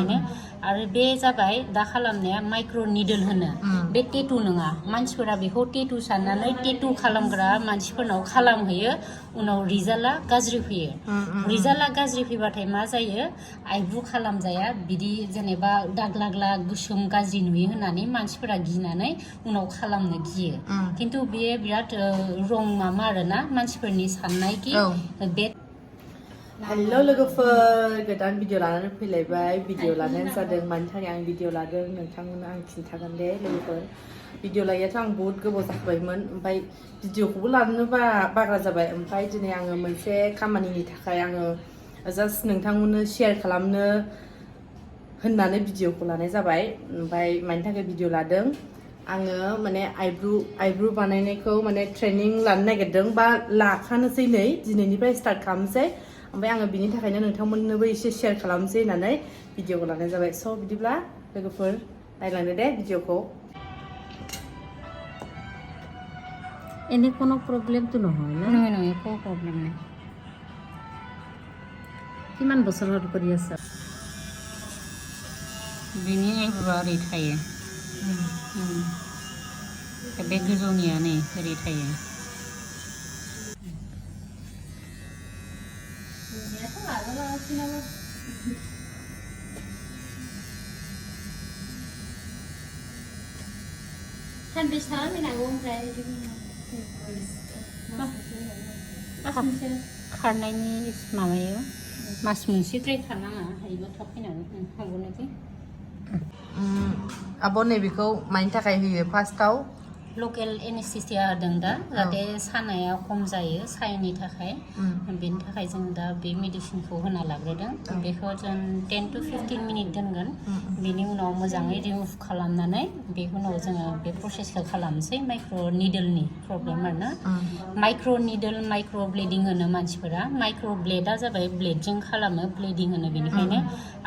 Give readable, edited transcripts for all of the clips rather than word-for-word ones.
बेनिखायनो आरो बे जाबाय दा खालामनाया माइक्र' निडल होनो बे टेटु नङा मानसिफोरा बेखौ टेटु साननानै टेटु खालामग्रा मानसिफोरनाव खालामहैयो उनाव रिजाल्टआ गाज्रि फैयो रिजाल्टआ गाज्रि फैबाथाय मा जायो आइब्रु खालामजाया बिदि जेनेबा दाग्लाग्ला गोसोम गाज्रि नुयो होननानै मानसिफोरा गिनानै उनाव खालामनो गियो खिन्थु बेयो बिराद रं मामा आरोना मानसिफोरनि साननाय कि बे हेलो लोगोफोर गोदान भिडिअ लानानै फैलायबाय भिडिअ लानायानो जादों मानि थाखाय आं भिडिअ लादों नोंथांमोननो आं खिन्थागोन दे लोगोफोर भिडिअ लायैयाथ' आं बहुत गोबाव जाखाबायमोन ओमफ्राय भिडिअखौबो लानो बारा जाबाय ओमफ्राय दिनै आङो मोनसे खामानिनि थाखाय आङो जास्ट नोंथांमोननो शेयार खालामनो होननानै भिडिअखौ लानाय जाबाय ओमफ्राय मानि थाखाय भिडिअ लादों आङो माने आइब्रु बानायनायखौ माने ट्रेनिं लानो नागिरदों बा लाखानोसै नै दिनैनिफ्राय स्टार्ट खालामसै ओमफ्राय आङो बिनि थाखायनो नोंथांमोननोबो एसे शेयार खालामसै होननानै भिडिअखौ लानाय जाबाय स' बिदिब्ला लोगोफोर नायलांदो दे भिडिअखौ এনে কোনো প্ৰব্লেমটো নহয় না নহয় নহয় একো প্ৰব্লেম নাই কিমান বছৰ হ'ল কৰি আছা बिनि आइब्रुआ ओरै थायो बे गोजौनिया नै ओरै थायो सानबेसे थाना फैनांगौ ओमफ्राय खारनायनि माबायो मास मोनसेद्राय थानाङा हायोबा थाब फैनानै हागौनोखि आब' नैबेखौ मानि थाखाय होयो फार्स्टआव लकेल एनेस्थेसिया होदों दा जाहाथे सानाया खम जायो साइनि थाखाय बेनि थाखाय जों दा बे मेडिसिनखौ होना लाग्रोदों बेखौ जों 10 to 15 मिनिट दोनगोन बेनि उनाव मोजाङै रिमुभ खालामनानै बे उनाव जोङो बे प्रसेसखौ खालामनोसै माइक्र' निडलनि प्रब्लेम आरोना माइक्र' निडल माइक्र' ब्लेडिं होनो मानसिफोरा माइक्र' ब्लेडआ जाबाय ब्लेडजों खालामो ब्लेडिं होनो बेनिखायनो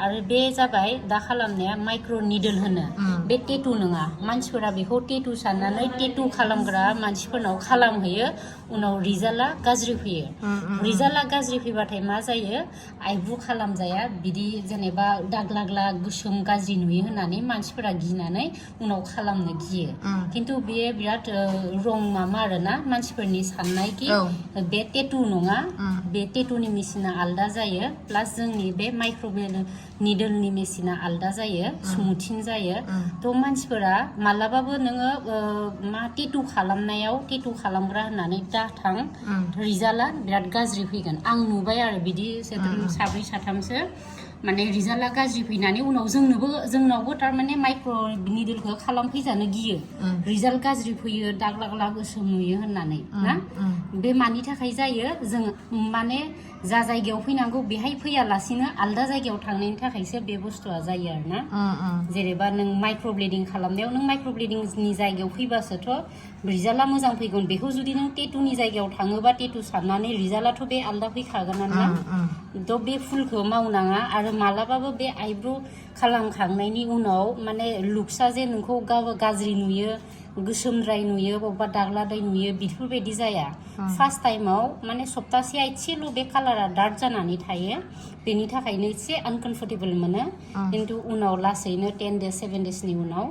आरो बे जाबाय दा खालामनाया माइक्र' निडल होनो बे टेटु नङा मानसिफोरा बेखौ टेटु साननानै टेटु खालामग्रा मानसिफोरनाव खालामहैयो उनाव रिजाल्टआ गाज्रि फैयो रिजाल्टआ गाज्रि फैबाथाय मा जायो आइब्रु खालामजाया बिदि जेनेबा दाग्लाग्ला गोसोम गाज्रि नुयो होननानै मानसिफोरा गिनानै उनाव खालामनो गियो खिन्थु बेयो बिराद रं मामा आरोना मानसिफोरनि साननाय कि बे टेटु नङा बे टेटुनि मेसिना आलदा जायो प्लास जोंनि बे माइक्र' निडलनि मेसिना आलदा जायो स्मुथिं जायो थ' मानसिफोरा मालाबाबो नोङो मा टेटु खालामनायाव टेटु खालामग्रा होननानै दाथां रिजाल्टआ बिराद गाज्रि फैगोन आं नुबाय आरो बिदि साब्रै साथामसो माने रिजाल्टआ गाज्रि फैनानै उनाव जोंनावबो थारमाने माइक्र' निडलखौ खालामफैजानो गियो रिजाल्ट गाज्रि फैयो दाग्लाग्ला गोसोम नुयो होननानै ना बे मानि थाखाय जायो जों माने जा जायगायाव फैनांगौ बेहाय फैयालासिनो आलदा जायगायाव थांनायनि थाखायसो बे बुस्थुआ जायो आरोना जेनेबा नों माइक्र' ब्लेडिं खालामनायाव नों माइक्र' ब्लेडिंनि जायगायाव फैबासोथ' रिजाल्टआ मोजां फैगोन बेखौ जुदि नों टेटुनि जायगायाव थाङोबा टेटु साननानै रिजाल्टआथ' बे आलदा फैखागोन आरोना थ' बे फुलखौ मावनाङा आरो मालाबाबो बे आइब्रु खालामखांनायनि उनाव माने लुक्सआ जे नोंखौ गाज्रि नुयो गोसोमद्राय नुयो बबेबा दाग्लादाय नुयो बेफोरबायदि जाया फार्स्ट टाइमाव माने सप्तासेया एसेल' बे कालारा डार्क जानानै थायो बेनि थाखायनो एसे आनकमफर्टेबल मोनो खिन्थु उनाव लासैनो 10 days 7 daysनि उनाव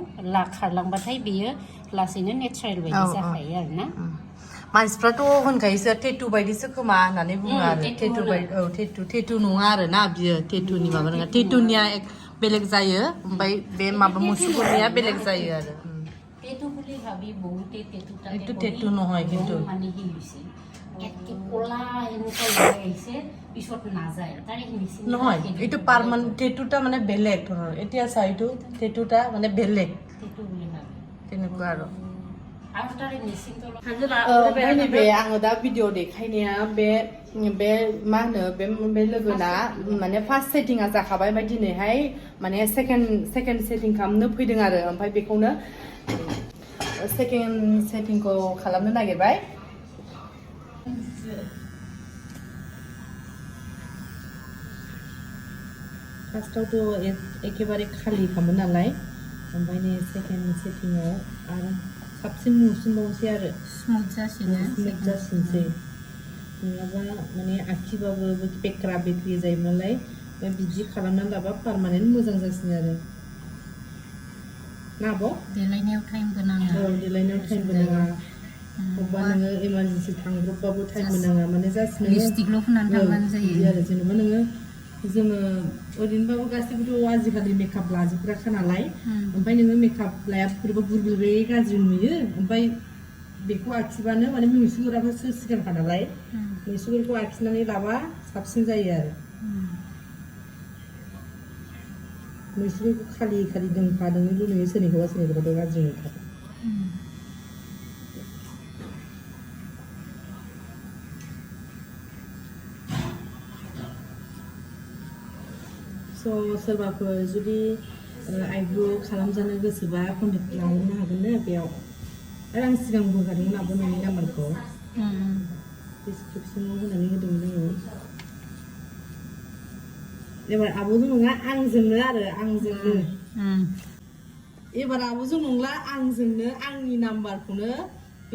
खारलांबाथाय बेयो लासैनो नेचारेल बायदि जाखायो आरोना मानसिफ्राथ' होनखायोसो टेटु बायदिसो खोमा होननानै बुङो आरो टेटु बायदि टेटु नङा आरोना बियो टेटुनि माबा नङा टेटुनिया बेलेग जायो ओमफ्राय बे माबा मुसुगुरनिया बेलेग जायो आरो টেটু বুলি ভাবি বহুতে টেটুটা এইটো টেটু নহয় কিন্তু মানে কি হৈছে একে কোলা এনেকুৱা লাগাইছে পিছত নাযায় তাৰে মেচিন নহয় এইটো পার্মানেন্ট টেটুটা মানে বেলেগ ধৰণৰ এতিয়া চাইটো টেটুটা মানে বেলেগ টেটু বুলি ভাবি তেনেকুৱা আৰু आरो तारे मेचिनखौ ओमफ्राय नैबे आङो दा भिडिअ देखायनाया बे मा होनो बे लोगोना माने फार्स्ट सेटिंआ जाखाबाय ओमफ्राय दिनैहाय माने सेकेन्ड सेटिं खालामनो फैदों आरो ओमफ्राय बेखौनो सेकेन्ड सेटिंखौ खालामनो नागिरबाय फार्स्टआवथ' एखेबारे खालि खालामो नालाय ओमफ्राय नै सेकेन्ड सेटिंआव आरो साबसिन नुसिनबावसै आरो स्मुथ जासिनसै नङाबा माने आखिबाबो बेक्रा बेक्रि जायो नालाय बे बिदि खालामनानै लाबा पार्मानेन्ट मोजां जासिनो आरो ना आब' देलायनायाव टाइमबो नाङा औ देलायनायाव टाइमबो नाङा अबेबा नोङो इमारजेन्सि थांब्रबबाबो टाइमबो नाङा माने जास्ट नोङो लिपस्टिकल' फुननानै थांबानो जायो बिदि आरो जेनेबा नोङो जोङो ओरैनोबाबो गासैबोथ' आजिखालि मेकआप लाजोबग्राखा नालाय ओमफ्राय नोङो मेकआप लायाबा गुरगुरै गाज्रि नुयो ओमफ्राय बेखौ आखिबानो माने मुसुगुराबोसो सिगांखा नालाय मुसुगुरखौ आखिनानै लाबा साबसिन जायो आरो मुसुगुरखौ खालि खालि दोंफा दोंनैल' नुयो सोरनिखौबा सोरनिखौबाथ' गाज्रि नुथारो सोरबाफोर जुदि आइब्र' खालामजानो गोसोबा कन्टेक्ट खालामनो हागोन ना बेयाव आरो आं सिगां बुंखादोंमोन आब' नोंनि नाम्बारखौ डिसक्रिपसनाव होनानै होदोंमोन आङो एबार आब'जों नङा आंजोंनो आरो आंजोंनो एबार आब'जों नंला आंजोंनो आंनि नाम्बारखौनो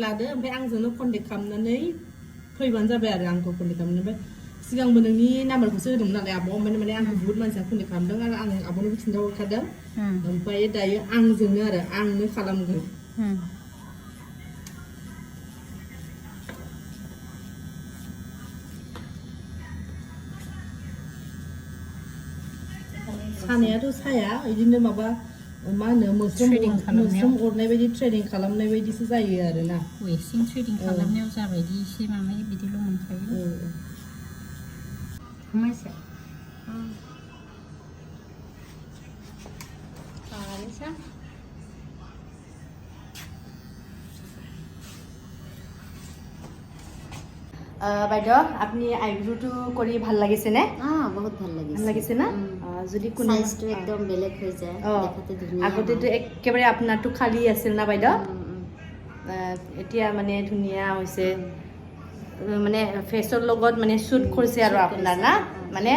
लादो ओमफ्राय आंजोंनो कन्टेक्ट खालामनानै फैबानो जाबाय आरो आंखौ कन्टेक्ट खालामनो ओमफ्राय सिगांबो नोंनि नाम्बारखौसो होदोंमोन नालाय आब' ओमफ्राय माने आंखौ बुहुत मानसिया कन्टेक्ट खालामदों आरो आं आब'नोबो खिन्थाहरखादों ओमफ्राय दायो आंजोंनो आरो आंनो खालामगोन सानायाथ' साया बिदिनो माबा मा होनो मोस्रोम अरनाय बायदि ट्रेनिं खालामनाय बायदिसो जायो आरोना वेक्सिं थ्रेडिं खालामनायाव जाबायदि एसे माबायो बिदिल' मोनखायो Masya. বাইদেউ আপনি আইব্রোটো কৰি ভাল লাগিছে নে বহুত ভাল ভাল লাগিছে না যদি কোনো সাইজটো একদম বেলেগ হৈ যায় দেখাতে ধুনীয়া আগতেতো একেবাৰে আপোনাৰটো খালী আছিল না বাইদেউ এতিয়া মানে ধুনীয়া হৈছে মানে ফেচৰ লগত মানে শ্বুট কৰিছে আৰু আপোনাৰ না মানে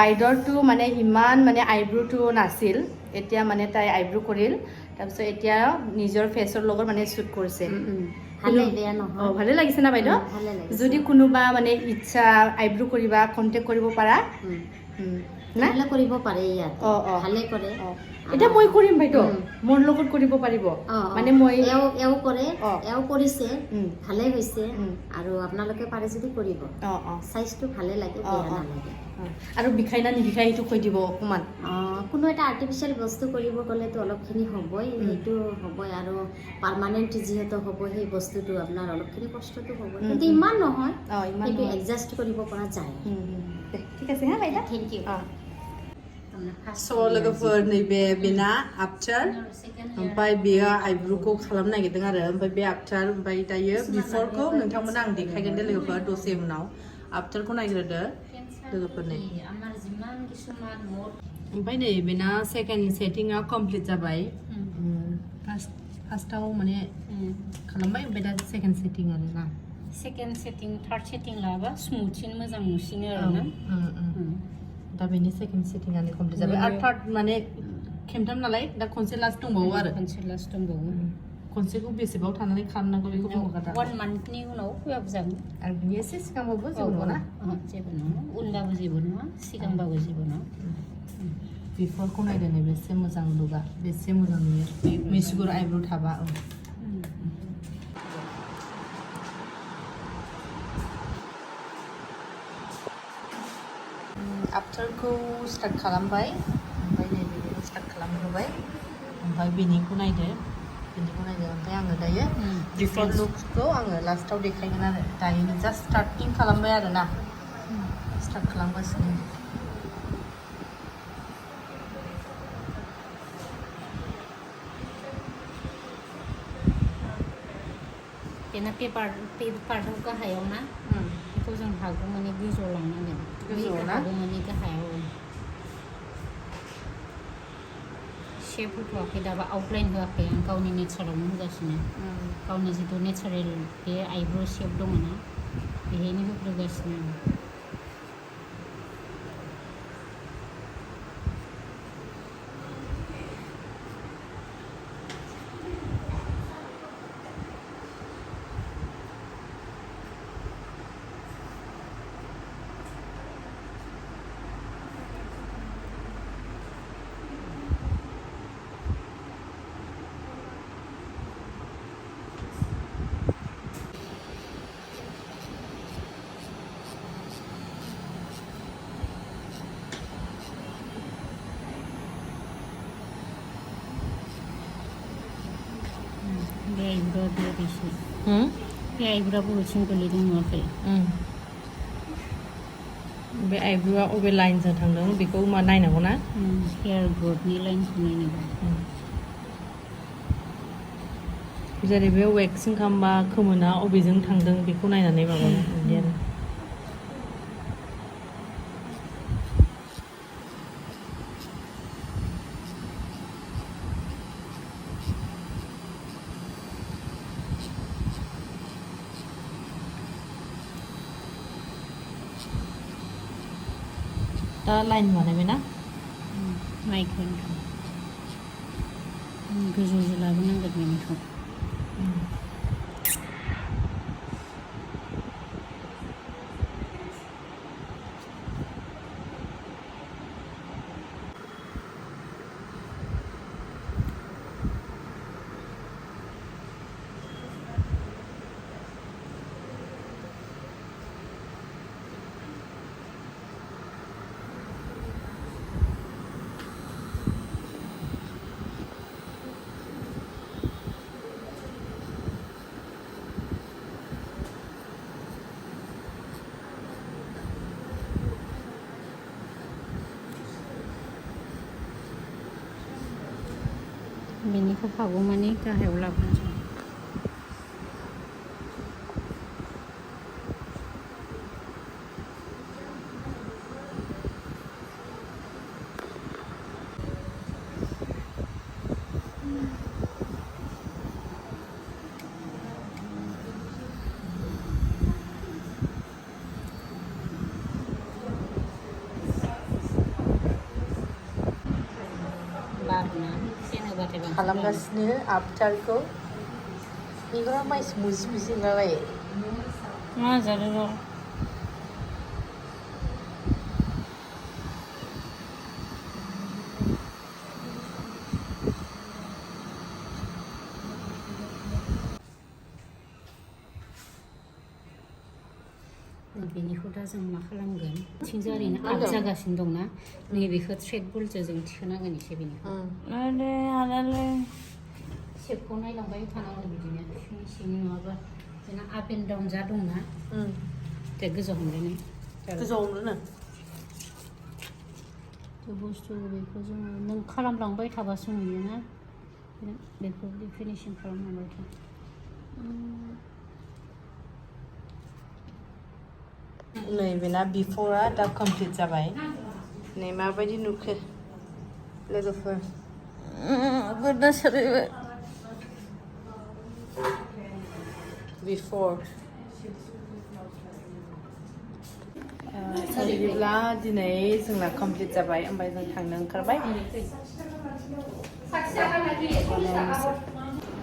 বাইদেউৰটো মানে ইমান মানে আইব্ৰোটো নাছিল এতিয়া মানে তাই আইব্ৰো কৰিল তাৰপিছত এতিয়া নিজৰ ফেচৰ লগত মানে শ্বুট কৰিছে ভালে লাগিছে না বাইদেউ যদি কোনোবা মানে ইচ্ছা আইব্ৰো কৰিবা কণ্টেক্ট কৰিব পাৰা না কৰিব পাৰে ইয়াত ভালে কৰে এটা মই কৰিম বাইদেউ মোৰ লগত কৰিব পাৰিব মানে মই এও কৰে এও কৰিছে ভালে হৈছে আৰু আপোনালোকে পাৰে যদি কৰিব সাইজটো ভালে লাগে বেয়া নালাগে আৰু বিখাই না নিবিখাই এইটো কৈ দিব অকণমান কোনো এটা আৰ্টিফিচিয়েল বস্তু কৰিব গ'লেতো অলপখিনি হ'বই সেইটো হ'বই আৰু পাৰ্মানেণ্ট যিহেতু হ'ব সেই বস্তুটো আপোনাৰ অলপখিনি কষ্টটো হ'বই কিন্তু ইমান নহয় সেইটো এডজাষ্ট কৰিব পৰা যায় ঠিক আছে হা বাইদেউ থেংক ইউ लोगोफोर नैबे बेना आफ्टार ओमफ्राय बेयो आइब्रोखौ खालामनो नागिरदों आरो ओमफ्राय बे आफ्टार ओमफ्राय दायो बिफरखौ नोंथांमोना आं देखायगोन दे लोगोफोर दसे उनाव आफ्टारखौ नायग्रोदो लोगोफोर नै ओमफ्राय नै बेना सेकेन्ड सेटिंआ कमप्लिट जाबाय फार्स्टआव माने खालामबाय ओमफ्राय दा सेकेन्ड सेटिं आरो ना सेकेन्ड सेटिं थार्ड सेटिं लाबा स्मुथसिन मोजां नुसिनो आरो ना दा बेनि सेकेन्ड सेटिंआनो कमप्लिट जाबाय आरो थार्ड माने खेमथाम नालाय दा खनसे लास्ट दंबावो आरो खनसे लास्ट दंबावो खनसेखौ बेसेबां थानानै खालामनांगौ बेखौ बुंहरखादा 1 मान्थनि उनाव फैबाबो जागोन आरो बिनि एसे सिगांबाबो जेबो नङा जेबो नङा उनबाबो जेबो नङा सिगांबाबो जेबो नङा बिफरखौ नायदो नै बेसे मोजां लुगा बेसे मोजां नुयो मेसिगुर आइब्रो थाबा आफ्टारखौ स्टार्ट खालामबाय ओमफ्राय नै बेखौ स्टार्ट खालामग्रोबाय ओमफ्राय बेनिखौ नायदो ओमफ्राय आङो दायो बिफर लुक्सखौ आङो लास्टाव देखायगोन आरो दायो जास्ट स्टार्टिं खालामबाय आरो ना स्टार्ट खालामगासिनो बेना पेपारखौ गाहायाव ना बेखौ जों हागौ माने गोजौआव लांनांगोन गोजौआव ना हागौ माने गाहायाव शेप होथ'वाखै दाबा आउटलाइन होआखै आं गावनि नेचारावनो होगासिनो गावनि जिथु नेचारेल बे आइब्र' शेप दङ ना बेहायनो होग्रोगासिनो आं eyebrow beauty. Eyebrow beauty गोलैदों नुवाखै? बे आइब्र'आ अबे लाइनजों थांदों बेखौ मा नायनांगौ ना? हेयार ग्रोथनि लाइनखौ नायनांगौ। जेरै बे वेक्सिं खालामबा खोमोना अबेजों थांदों बेखौ नायनानै माबानो बिदि आरो। दा लाइन बानायबाय ना? नायगोन गोजौजों लाबोनांगोन बेनिखौ। बेनिखौ हागौमानि गाहायाव लाबोनोसै। खालामगासिनो आफ्टारखौ बेफोराव माइस मुजि मुजि ओंखारबाय। मा जादों र'? बेनिखौ दा जों मा खालामगोन? थिंजाय ओरैनो आप जागासिनो दंना नैबेखौ थ्रेड बलजों जों थिखोनांगोन एसे बेनिखौ। शेपखौ नायलांबाय थानांगोन बिदिनो फिनिशिं नङाबा जोंना आप एन्ड डाउन जा दंना दे गोजौ हमलायनाय गोजौ हमनो बुस्थु बेखौ जोङो नों खालामलांबाय थाबासो नुयोना बेखौ फिनिशिं खालामलांबाय था। नै बेना बिफरआ दा कमप्लिट जाबाय। नै माबायदि नुखो लोगोफोर? गोदा सारायबाय। बिफर बिदिब्ला दिनै जोंना कमप्लिट जाबाय ओमफ्राय जों थांनो ओंखारबाय।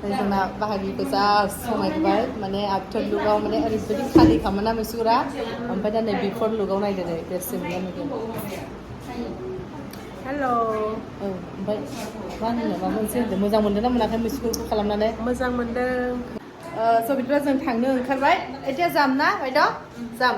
जोंना बाहागिखौ जा समायबाय माने आफ्टार लुकआव माने ओरैबायदि खालि खामोना मुसुगुरा ओमफ्राय दा नै बिफर लुकआव नायदो नै बेसेबां नुगोन। हेल' ओमफ्राय मा होनो माबा मोनसे होनदों मोजां मोनदों ना मोनाखै मुसुगुरखौ खालामनानै? मोजां मोनदों। स' बिदिब्ला जों थांनो ओंखारबाय। এতিয়া যাম ना বাইদেউ? যাম।